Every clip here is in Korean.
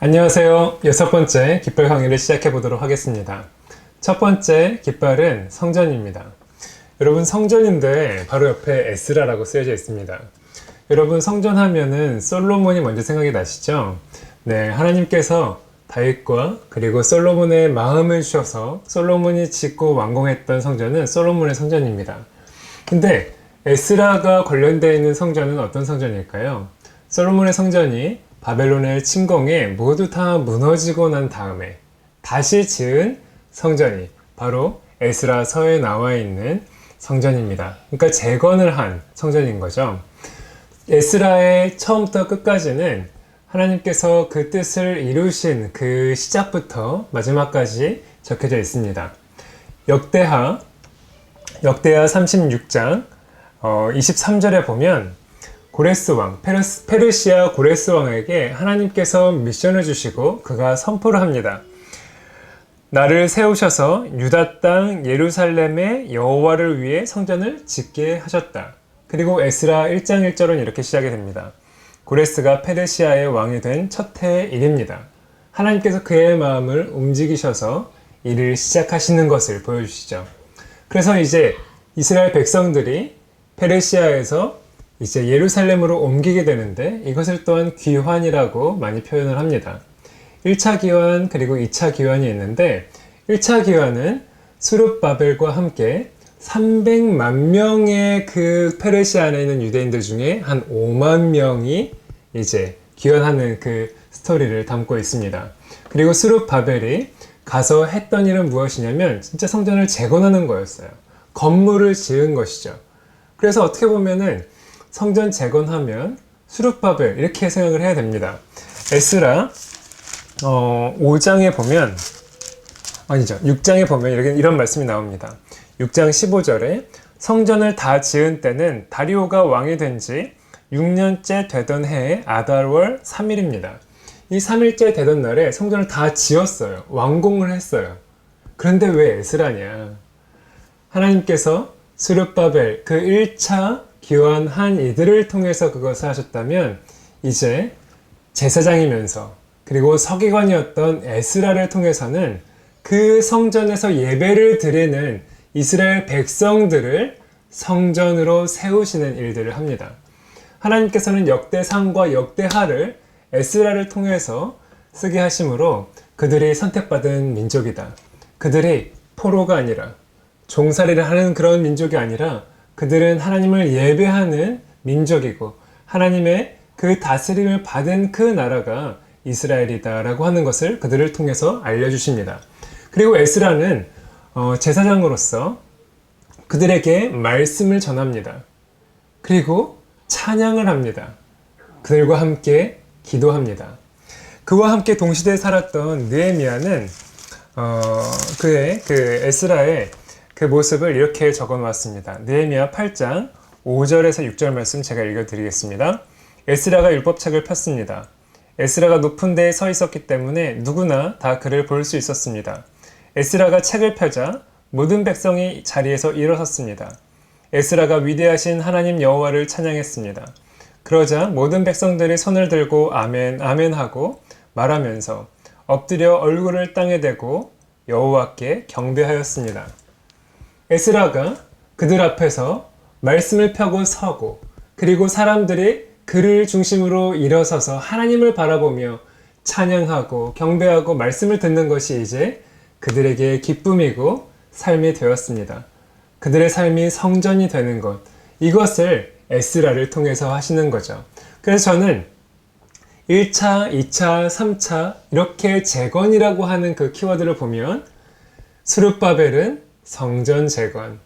안녕하세요. 여섯 번째 깃발 강의를 시작해 보도록 하겠습니다. 첫 번째 깃발은 성전입니다. 여러분, 성전인데 바로 옆에 에스라라고 쓰여져 있습니다. 여러분, 성전 하면은 솔로몬이 먼저 생각이 나시죠? 네, 하나님께서 다윗과 그리고 솔로몬의 마음을 주셔서 솔로몬이 짓고 완공했던 성전은 솔로몬의 성전입니다. 근데 에스라가 관련되어 있는 성전은 어떤 성전일까요? 솔로몬의 성전이 바벨론의 침공에 모두 다 무너지고 난 다음에 다시 지은 성전이 바로 에스라서에 나와 있는 성전입니다. 그러니까 재건을 한 성전인 거죠. 에스라의 처음부터 끝까지는 하나님께서 그 뜻을 이루신 그 시작부터 마지막까지 적혀져 있습니다. 역대하 36장 23절에 보면 고레스 왕, 페르시아 고레스 왕에게 하나님께서 미션을 주시고 그가 선포를 합니다. 나를 세우셔서 유다 땅 예루살렘의 여호와를 위해 성전을 짓게 하셨다. 그리고 에스라 1장 1절은 이렇게 시작이 됩니다. 고레스가 페르시아의 왕이 된 첫 해의 일입니다. 하나님께서 그의 마음을 움직이셔서 일을 시작하시는 것을 보여주시죠. 그래서 이제 이스라엘 백성들이 페르시아에서 이제 예루살렘으로 옮기게 되는데 이것을 또한 귀환이라고 많이 표현을 합니다. 1차 귀환 그리고 2차 귀환이 있는데 1차 귀환은 스룹바벨과 함께 300만 명의 그 페르시아 안에 있는 유대인들 중에 한 5만 명이 이제 귀환하는 그 스토리를 담고 있습니다. 그리고 스룹바벨이 가서 했던 일은 무엇이냐면 진짜 성전을 재건하는 거였어요. 건물을 지은 것이죠. 그래서 어떻게 보면은 성전 재건하면 스룹바벨 이렇게 생각을 해야 됩니다. 에스라 5장에 보면 아니죠 6장에 보면 이런 말씀이 나옵니다. 6장 15절에 성전을 다 지은 때는 다리오가 왕이 된 지 6년째 되던 해의 아달월 3일입니다. 이 3일째 되던 날에 성전을 다 지었어요. 완공을 했어요. 그런데 왜 에스라냐? 하나님께서 스룹바벨 그 1차 귀환한 이들을 통해서 그것을 하셨다면 이제 제사장이면서 그리고 서기관이었던 에스라를 통해서는 그 성전에서 예배를 드리는 이스라엘 백성들을 성전으로 세우시는 일들을 합니다. 하나님께서는 역대상과 역대하를 에스라를 통해서 쓰게 하심으로 그들이 선택받은 민족이다. 그들이 포로가 아니라 종살이를 하는 그런 민족이 아니라 그들은 하나님을 예배하는 민족이고 하나님의 그 다스림을 받은 그 나라가 이스라엘이다 라고 하는 것을 그들을 통해서 알려주십니다. 그리고 에스라는 제사장으로서 그들에게 말씀을 전합니다. 그리고 찬양을 합니다. 그들과 함께 기도합니다. 그와 함께 동시대에 살았던 느헤미야는 그의 그 에스라의 그 모습을 이렇게 적어 놓았습니다. 느헤미야 8장 5절에서 6절 말씀 제가 읽어드리겠습니다. 에스라가 율법책을 폈습니다. 에스라가 높은 데에 서 있었기 때문에 누구나 다 그를 볼 수 있었습니다. 에스라가 책을 펴자 모든 백성이 자리에서 일어섰습니다. 에스라가 위대하신 하나님 여호와를 찬양했습니다. 그러자 모든 백성들이 손을 들고 아멘 아멘 하고 말하면서 엎드려 얼굴을 땅에 대고 여호와께 경배하였습니다. 에스라가 그들 앞에서 말씀을 펴고 서고 그리고 사람들이 그를 중심으로 일어서서 하나님을 바라보며 찬양하고 경배하고 말씀을 듣는 것이 이제 그들에게 기쁨이고 삶이 되었습니다. 그들의 삶이 성전이 되는 것, 이것을 에스라를 통해서 하시는 거죠. 그래서 저는 1차, 2차, 3차 이렇게 재건이라고 하는 그 키워드를 보면 스룹바벨은 성전 재건,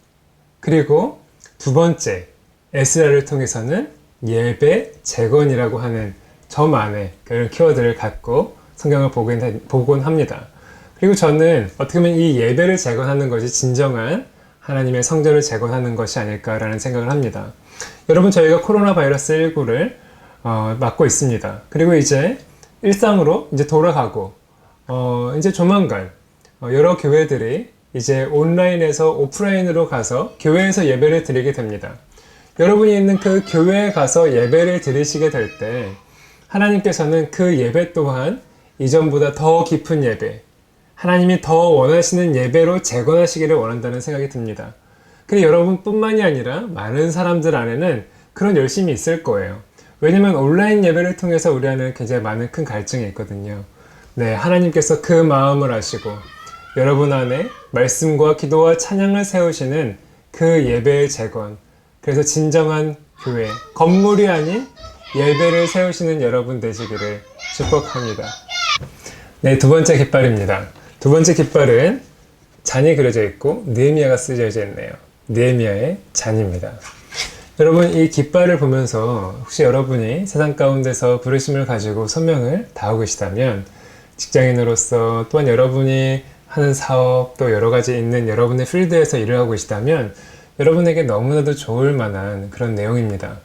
그리고 두 번째 에스라를 통해서는 예배 재건이라고 하는 저만의 그런 키워드를 갖고 성경을 보곤 합니다. 그리고 저는 어떻게 보면 이 예배를 재건하는 것이 진정한 하나님의 성전을 재건하는 것이 아닐까라는 생각을 합니다. 여러분, 저희가 코로나 바이러스 19를 맞고 있습니다. 그리고 이제 일상으로 이제 돌아가고 이제 조만간 여러 교회들이 이제 온라인에서 오프라인으로 가서 교회에서 예배를 드리게 됩니다. 여러분이 있는 그 교회에 가서 예배를 드리시게 될 때 하나님께서는 그 예배 또한 이전보다 더 깊은 예배, 하나님이 더 원하시는 예배로 재건하시기를 원한다는 생각이 듭니다. 그리고 여러분뿐만이 아니라 많은 사람들 안에는 그런 열심이 있을 거예요. 왜냐면 온라인 예배를 통해서 우리 안에는 굉장히 많은 큰 갈증이 있거든요. 네, 하나님께서 그 마음을 아시고 여러분 안에 말씀과 기도와 찬양을 세우시는 그 예배의 재건, 그래서 진정한 교회, 건물이 아닌 예배를 세우시는 여러분 되시기를 축복합니다. 네, 두 번째 깃발입니다. 두 번째 깃발은 잔이 그려져 있고 느헤미야가 쓰여져 있네요. 느헤미야의 잔입니다. 여러분, 이 깃발을 보면서 혹시 여러분이 세상 가운데서 부르심을 가지고 소명을 다하고 계시다면, 직장인으로서 또한 여러분이 하는 사업, 또 여러 가지 있는 여러분의 필드에서 일을 하고 계시다면 여러분에게 너무나도 좋을 만한 그런 내용입니다.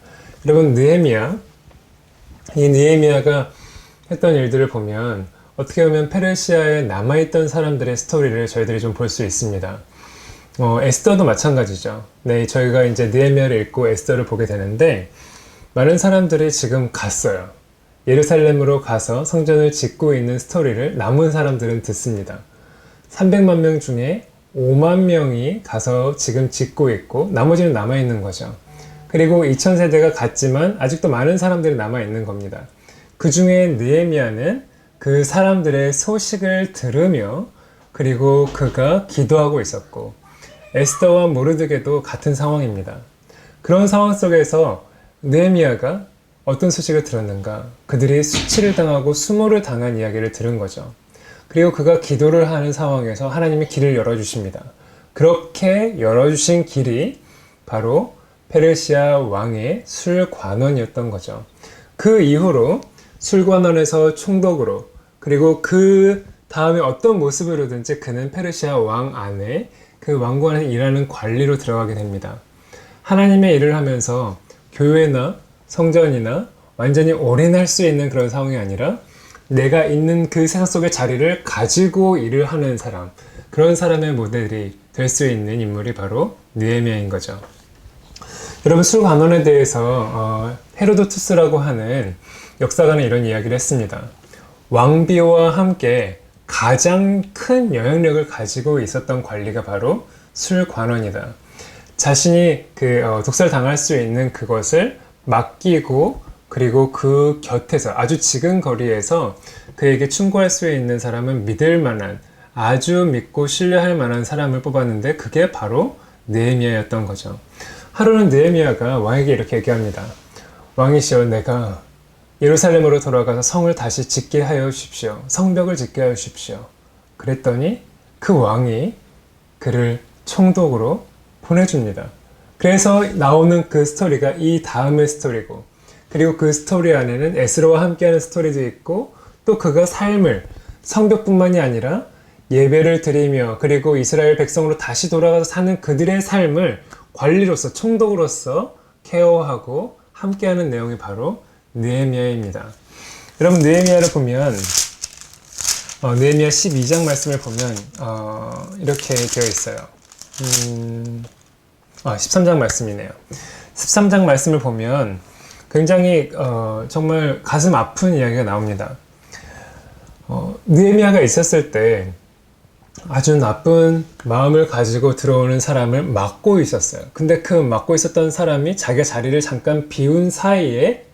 여러분, 이 느헤미야가 했던 일들을 보면 어떻게 보면 페르시아에 남아있던 사람들의 스토리를 저희들이 좀 볼 수 있습니다. 에스더도 마찬가지죠. 네, 저희가 이제 느헤미야를 읽고 에스더를 보게 되는데, 많은 사람들이 지금 갔어요. 예루살렘으로 가서 성전을 짓고 있는 스토리를 남은 사람들은 듣습니다. 300만 명 중에 5만 명이 가서 지금 짓고 있고 나머지는 남아있는 거죠. 그리고 2000세대가 갔지만 아직도 많은 사람들이 남아있는 겁니다. 그 중에 느헤미야는 그 사람들의 소식을 들으며, 그리고 그가 기도하고 있었고, 에스더와 모르드게도 같은 상황입니다. 그런 상황 속에서 느헤미야가 어떤 소식을 들었는가? 그들이 수치를 당하고 수모를 당한 이야기를 들은 거죠. 그리고 그가 기도를 하는 상황에서 하나님이 길을 열어주십니다. 그렇게 열어주신 길이 바로 페르시아 왕의 술관원이었던 거죠. 그 이후로 술관원에서 총독으로, 그리고 그 다음에 어떤 모습으로든지 그는 페르시아 왕 안에 그 왕관에 일하는 관리로 들어가게 됩니다. 하나님의 일을 하면서 교회나 성전이나 완전히 올인할 수 있는 그런 상황이 아니라 내가 있는 그 세상 속의 자리를 가지고 일을 하는 사람, 그런 사람의 모델이 될 수 있는 인물이 바로 느헤미야인 거죠. 여러분, 술관원에 대해서 헤로도투스라고 하는 역사가는 이런 이야기를 했습니다. 왕비와 함께 가장 큰 영향력을 가지고 있었던 관리가 바로 술관원이다. 자신이 독살당할 수 있는 그것을 맡기고, 그리고 그 곁에서 아주 지근 거리에서 그에게 충고할 수 있는 사람은 믿을 만한, 아주 믿고 신뢰할 만한 사람을 뽑았는데 그게 바로 느헤미야였던 거죠. 하루는 느헤미야가 왕에게 이렇게 얘기합니다. 왕이시여, 내가 예루살렘으로 돌아가서 성을 다시 짓게 하여 주십시오. 성벽을 짓게 하여 주십시오. 그랬더니 그 왕이 그를 총독으로 보내줍니다. 그래서 나오는 그 스토리가 이 다음의 스토리고, 그리고 그 스토리 안에는 에스라와 함께하는 스토리도 있고, 또 그가 삶을, 성벽뿐만이 아니라 예배를 드리며 그리고 이스라엘 백성으로 다시 돌아가서 사는 그들의 삶을 관리로서, 총독으로서 케어하고 함께하는 내용이 바로 느헤미야입니다. 여러분, 느헤미야를 보면 느헤미야 12장 말씀을 보면 이렇게 되어 있어요. 13장 말씀이네요. 13장 말씀을 보면 굉장히 정말 가슴 아픈 이야기가 나옵니다. 느헤미야가 있었을 때 아주 나쁜 마음을 가지고 들어오는 사람을 막고 있었어요. 근데 그 막고 있었던 사람이 자기가 자리를 잠깐 비운 사이에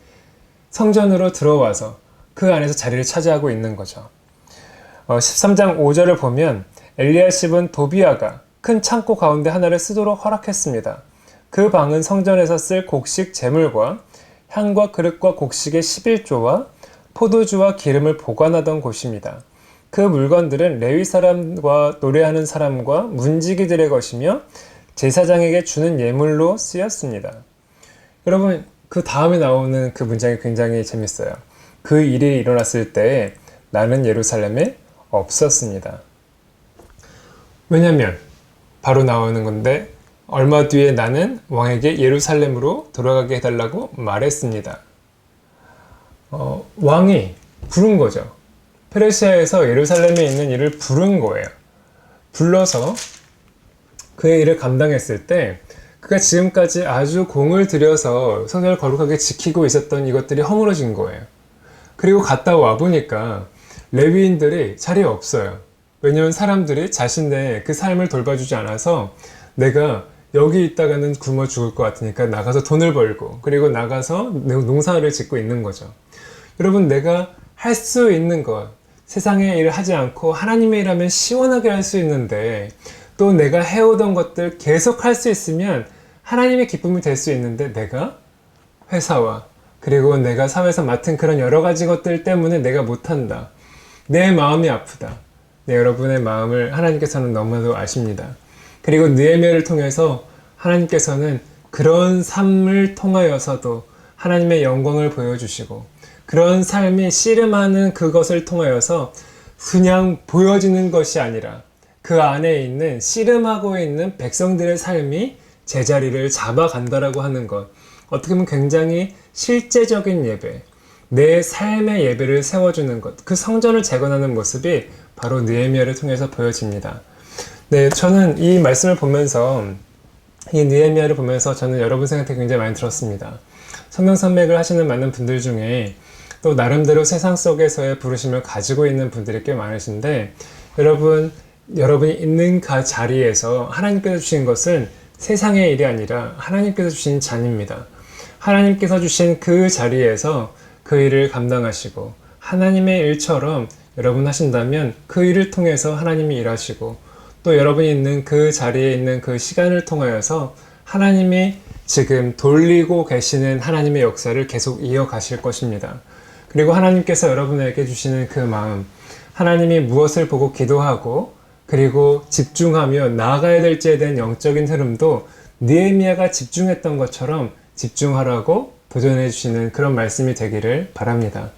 성전으로 들어와서 그 안에서 자리를 차지하고 있는 거죠. 13장 5절을 보면 엘리야십은 도비아가 큰 창고 가운데 하나를 쓰도록 허락했습니다. 그 방은 성전에서 쓸 곡식 제물과 향과 그릇과 곡식의 11조와 포도주와 기름을 보관하던 곳입니다. 그 물건들은 레위 사람과 노래하는 사람과 문지기들의 것이며 제사장에게 주는 예물로 쓰였습니다. 여러분, 그 다음에 나오는 그 문장이 굉장히 재밌어요. 그 일이 일어났을 때 나는 예루살렘에 없었습니다. 왜냐면 바로 나오는 건데, 얼마 뒤에 나는 왕에게 예루살렘으로 돌아가게 해달라고 말했습니다. 왕이 부른 거죠. 페르시아에서 예루살렘에 있는 일을 부른 거예요. 불러서 그의 일을 감당했을 때 그가 지금까지 아주 공을 들여서 성전을 거룩하게 지키고 있었던 이것들이 허물어진 거예요. 그리고 갔다 와 보니까 레위인들이 자리에 없어요. 왜냐면 사람들이 자신의 그 삶을 돌봐주지 않아서 내가 여기 있다가는 굶어 죽을 것 같으니까 나가서 돈을 벌고 그리고 나가서 농사를 짓고 있는 거죠. 여러분, 내가 할 수 있는 것, 세상의 일을 하지 않고 하나님의 일하면 시원하게 할 수 있는데, 또 내가 해오던 것들 계속 할 수 있으면 하나님의 기쁨이 될 수 있는데, 내가 회사와 그리고 내가 사회에서 맡은 그런 여러 가지 것들 때문에 내가 못한다. 내 마음이 아프다. 네, 여러분의 마음을 하나님께서는 너무나도 아십니다. 그리고 느헤미야를 통해서 하나님께서는 그런 삶을 통하여서도 하나님의 영광을 보여주시고, 그런 삶이 씨름하는 그것을 통하여서 그냥 보여지는 것이 아니라 그 안에 있는 씨름하고 있는 백성들의 삶이 제자리를 잡아간다라고 하는 것, 어떻게 보면 굉장히 실제적인 예배, 내 삶의 예배를 세워주는 것, 그 성전을 재건하는 모습이 바로 느헤미야를 통해서 보여집니다. 네, 저는 이 말씀을 보면서, 이 느헤미야를 보면서 저는 여러분 생각이 굉장히 많이 들었습니다. 성경 선맥을 하시는 많은 분들 중에 또 나름대로 세상 속에서의 부르심을 가지고 있는 분들이 꽤 많으신데, 여러분이 있는 그 자리에서 하나님께서 주신 것은 세상의 일이 아니라 하나님께서 주신 잔입니다. 하나님께서 주신 그 자리에서 그 일을 감당하시고 하나님의 일처럼 여러분 하신다면 그 일을 통해서 하나님이 일하시고, 또 여러분이 있는 그 자리에 있는 그 시간을 통하여서 하나님이 지금 돌리고 계시는 하나님의 역사를 계속 이어가실 것입니다. 그리고 하나님께서 여러분에게 주시는 그 마음, 하나님이 무엇을 보고 기도하고 그리고 집중하며 나아가야 될지에 대한 영적인 흐름도 느헤미야가 집중했던 것처럼 집중하라고 도전해 주시는 그런 말씀이 되기를 바랍니다.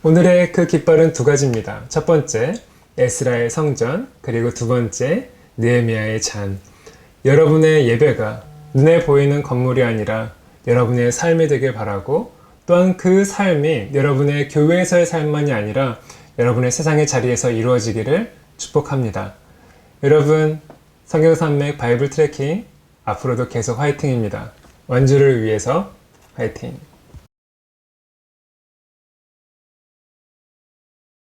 오늘의 그 깃발은 두 가지입니다. 첫 번째, 에스라의 성전, 그리고 두 번째, 느헤미야의 잔. 여러분의 예배가 눈에 보이는 건물이 아니라 여러분의 삶이 되길 바라고, 또한 그 삶이 여러분의 교회에서의 삶만이 아니라 여러분의 세상의 자리에서 이루어지기를 축복합니다. 여러분, 성경산맥 바이블 트래킹 앞으로도 계속 화이팅입니다. 완주를 위해서 화이팅!